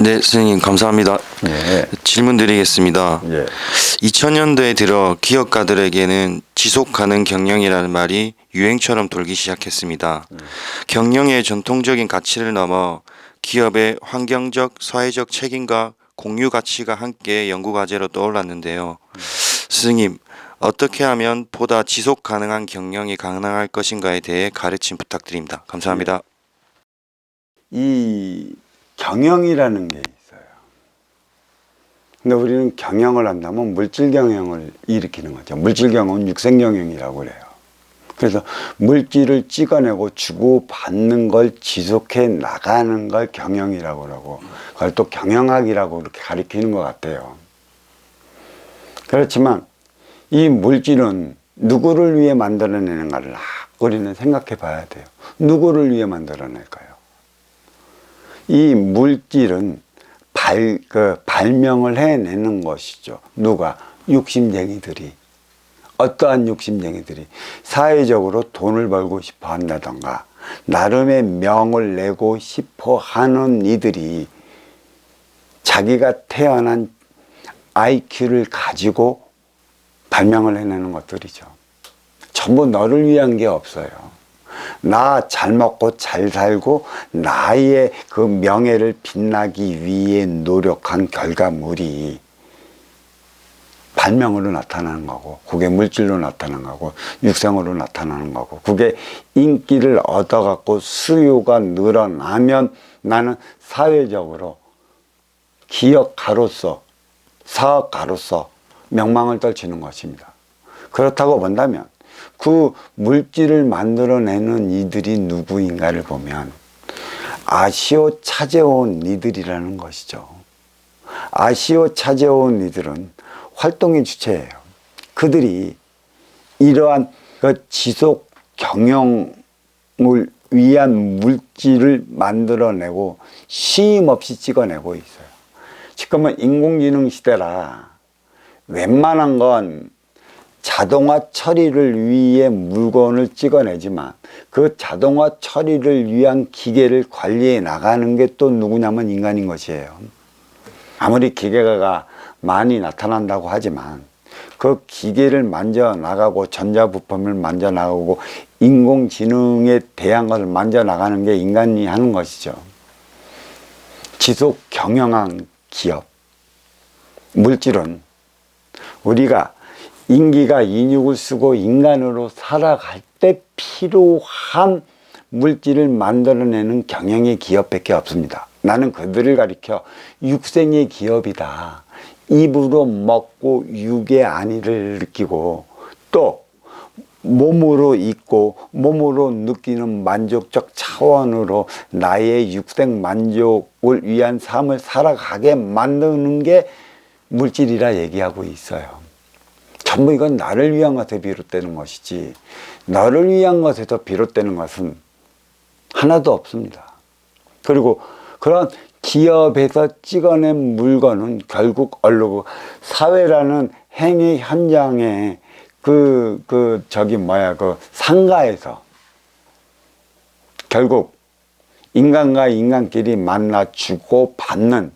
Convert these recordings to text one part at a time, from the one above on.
네, 선생님 감사합니다. 예. 질문 드리겠습니다. 예. 2000년대에 들어 기업가들에게는 지속 가능 경영이라는 말이 유행처럼 돌기 시작했습니다. 경영의 전통적인 가치를 넘어 기업의 환경적, 사회적 책임과 공유 가치가 함께 연구 과제로 떠올랐는데요. 스승님, 어떻게 하면 보다 지속 가능한 경영이 가능할 것인가에 대해 가르침 부탁드립니다. 감사합니다. 이 경영이라는 게 있어요. 근데 우리는 경영을 한다면 물질 경영을 일으키는 거죠. 물질 경영은 육생 경영이라고 그래요. 그래서 물질을 찍어내고 주고받는 걸 지속해 나가는 걸 경영이라고 그러고, 그걸 또 경영학이라고 그렇게 가리키는 것 같아요. 그렇지만 이 물질은 누구를 위해 만들어내는가를 우리는 생각해 봐야 돼요. 누구를 위해 만들어낼까요? 이 물질은 발명을 해내는 것이죠. 누가? 욕심쟁이들이. 어떠한 욕심쟁이들이 사회적으로 돈을 벌고 싶어 한다던가 나름의 명을 내고 싶어 하는 이들이 자기가 태어난 IQ를 가지고 발명을 해내는 것들이죠. 전부 너를 위한 게 없어요. 나 잘 먹고 잘 살고 나의 그 명예를 빛나기 위해 노력한 결과물이 발명으로 나타나는 거고, 그게 물질로 나타나는 거고, 육생으로 나타나는 거고, 그게 인기를 얻어갖고 수요가 늘어나면 나는 사회적으로 기업가로서, 사업가로서 명망을 떨치는 것입니다. 그렇다고 본다면 그 물질을 만들어내는 이들이 누구인가를 보면 아시오 찾아온 이들이라는 것이죠. 아시오 찾아온 이들은 활동의 주체예요. 그들이 이러한 그 지속 경영을 위한 물질을 만들어내고 쉼 없이 찍어내고 있어요. 지금은 인공지능 시대라 웬만한 건 자동화 처리를 위해 물건을 찍어내지만 그 자동화 처리를 위한 기계를 관리해 나가는 게 또 누구냐면 인간인 것이에요. 아무리 기계가 많이 나타난다고 하지만 그 기계를 만져 나가고 전자부품을 만져 나가고 인공지능에 대한 것을 만져 나가는 게 인간이 하는 것이죠. 지속 경영한 기업, 물질은 우리가 인기가 인육을 쓰고 인간으로 살아갈 때 필요한 물질을 만들어내는 경영의 기업밖에 없습니다. 나는 그들을 가리켜 육생의 기업이다. 입으로 먹고 육의 안위를 느끼고 또 몸으로 있고 몸으로 느끼는 만족적 차원으로 나의 육생 만족을 위한 삶을 살아가게 만드는 게 물질이라 얘기하고 있어요. 전부 이건 나를 위한 것에 비롯되는 것이지 너를 위한 것에서 비롯되는 것은 하나도 없습니다. 그리고 그런 기업에서 찍어낸 물건은 결국 얼르고 사회라는 행위 현장에 그 상가에서 결국 인간과 인간끼리 만나 주고 받는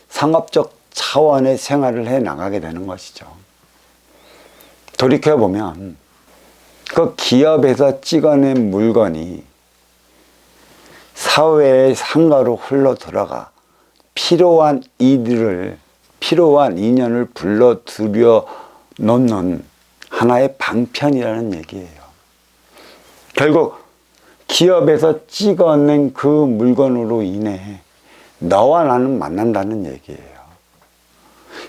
상업적 차원의 생활을 해 나가게 되는 것이죠. 돌이켜보면 그 기업에서 찍어낸 물건이 사회의 상가로 흘러 들어가 필요한 인연을 불러들여 놓는 하나의 방편이라는 얘기예요. 결국 기업에서 찍어낸 그 물건으로 인해 너와 나는 만난다는 얘기예요.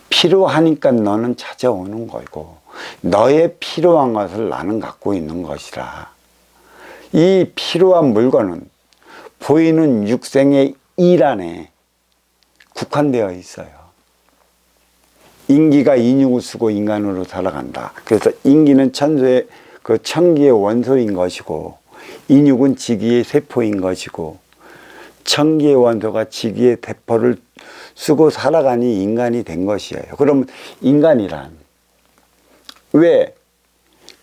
필요하니까 너는 찾아오는 거고 너의 필요한 것을 나는 갖고 있는 것이라. 이 필요한 물건은 보이는 육생의 일 안에 국한되어 있어요. 인기가 인육을 쓰고 인간으로 살아간다. 그래서 인기는 천기의 원소인 것이고 인육은 지기의 세포인 것이고 천기의 원소가 지기의 대포를 쓰고 살아가니 인간이 된 것이에요. 그럼 인간이란 왜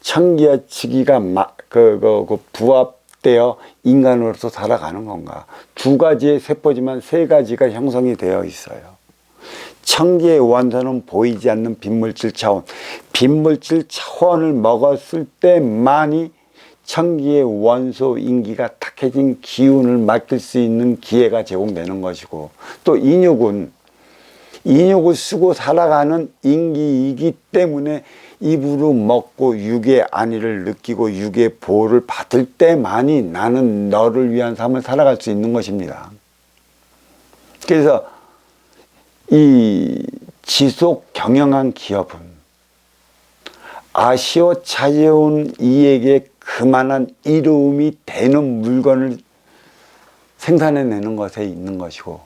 천기와 지기가 부합 잇대어 인간으로서 살아가는 건가? 두 가지의 세포지만 세 가지가 형성이 되어 있어요. 청기의 원소는 보이지 않는 빈물질 차원. 빈물질 차원을 먹었을 때만이 청기의 원소 인기가 탁해진 기운을 맡길 수 있는 기회가 제공되는 것이고, 또 인육은 인육을 쓰고 살아가는 인기이기 때문에 입으로 먹고 육의 안위를 느끼고 육의 보호를 받을 때만이 나는 너를 위한 삶을 살아갈 수 있는 것입니다. 그래서 이 지속 경영한 기업은 아쉬워 찾아온 이에게 그만한 이로움이 되는 물건을 생산해내는 것에 있는 것이고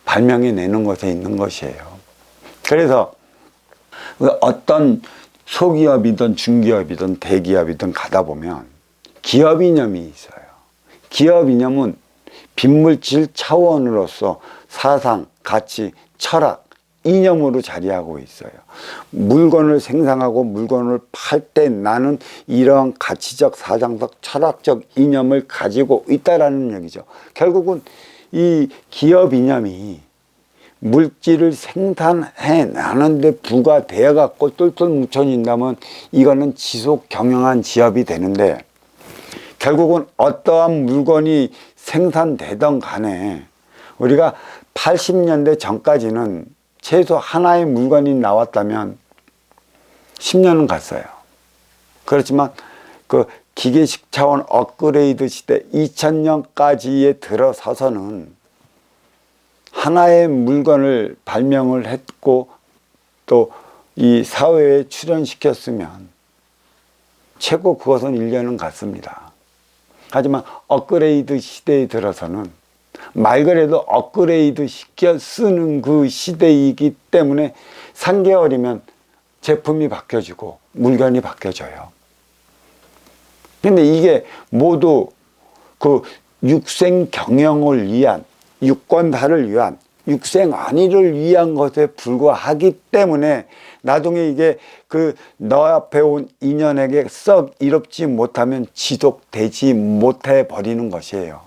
발명해내는 것에 있는 것이에요. 그래서 어떤 소기업이든 중기업이든 대기업이든 가다 보면 기업 이념이 있어요. 기업 이념은 빈물질 차원으로서 사상, 가치, 철학, 이념으로 자리하고 있어요. 물건을 생산하고 물건을 팔 때 나는 이러한 가치적, 사상적, 철학적 이념을 가지고 있다라는 얘기죠. 결국은 이 기업 이념이 물질을 생산해 나는데 부과되어 갖고 똘똘 뭉쳐진다면 이거는 지속 경영한 기업이 되는데, 결국은 어떠한 물건이 생산되던 간에 우리가 80년대 전까지는 최소 하나의 물건이 나왔다면 10년은 갔어요. 그렇지만 그 기계식 차원 업그레이드 시대 2000년까지에 들어서서는 하나의 물건을 발명을 했고 또 이 사회에 출현시켰으면 최고 그것은 1년은 갔습니다. 하지만 업그레이드 시대에 들어서는 말 그대로 업그레이드 시켜 쓰는 그 시대이기 때문에 3개월이면 제품이 바뀌어지고 물건이 바뀌어져요. 근데 이게 모두 그 육생 경영을 위한, 유권사를 위한, 육생 안위를 위한 것에 불과하기 때문에 나중에 이게 그 너 앞에 온 인연에게 썩 이롭지 못하면 지속되지 못해 버리는 것이에요.